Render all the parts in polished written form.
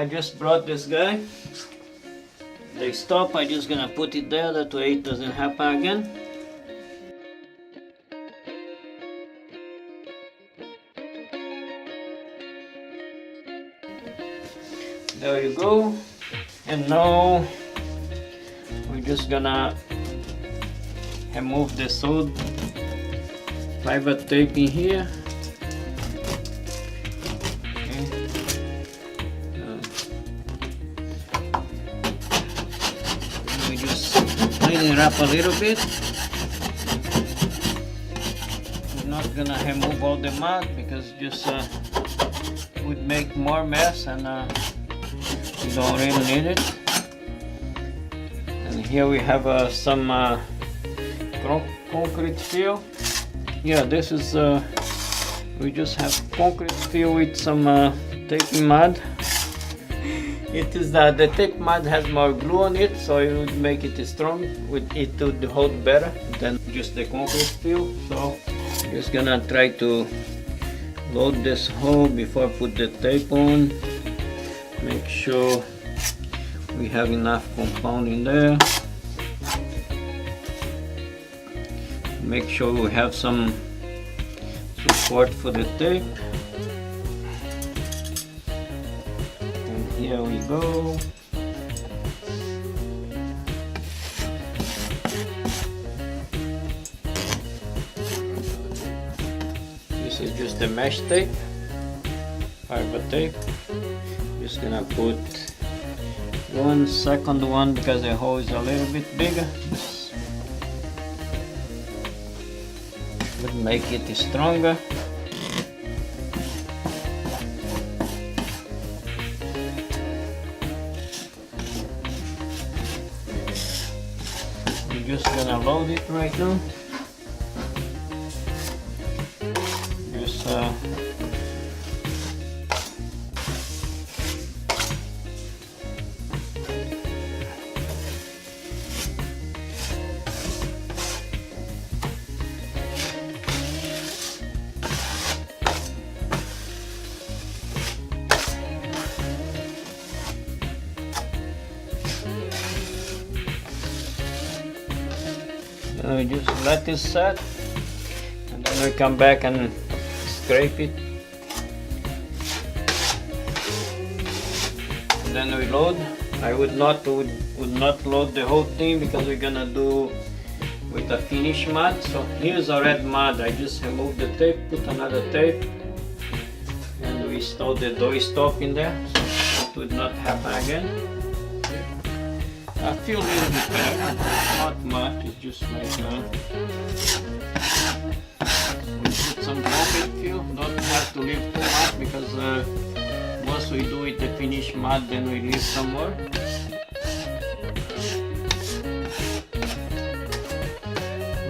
I just brought this guy. They stop, I just gonna put it there, that way it doesn't happen again. There you go. And now we're just gonna remove the sewed fiber tape in here. We just clean it up a little bit. We're not gonna remove all the mud because just would make more mess, and we don't really need it. And here we have some concrete fill. Yeah, this is we just have concrete fill with some tape mud. It is the tape mud has more glue on it, so it would make it strong. It would hold better than just the concrete fill. So just gonna try to load this hole before I put the tape on. Make sure we have enough compound in there. Make sure we have some support for the tape. And here we go. This is just the mesh tape, fiber tape. Just gonna put one second one because the hole is a little bit bigger. Would make it stronger. We're just gonna load it right now. Just we just let this set, and then we come back and scrape it, and then we load. I would not load the whole thing because we're gonna do with a finish mud. So here's a red mud. I just remove the tape, put another tape, and we install the door stop in there, so it would not happen again. I feel a little bit better, not much, it's just like we put some concrete fill. Don't have to leave too much because once we do it the finished mud, then we leave some more.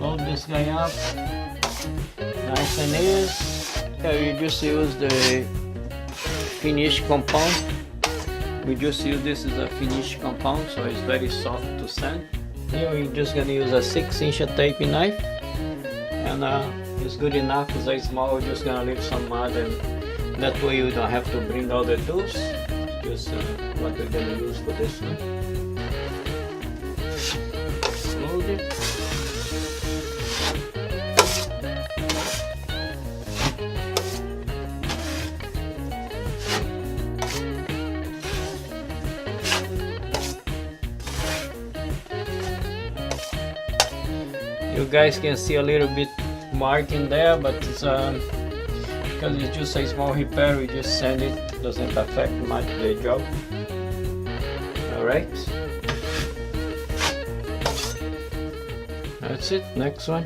Load this guy up, nice and easy. Yeah, you just use the finished compound. We just use this as a finished compound, so it's very soft to sand. Here we're just gonna use a 6-inch tape knife, and it's good enough. It's very small. We're just gonna leave some mud, and that way you don't have to bring all the tools. Just what we're gonna use for this one. Load it. You guys can see a little bit mark in there, but it's because it's just a small repair, we just sand it, doesn't affect much the job. Alright, that's it. Next one.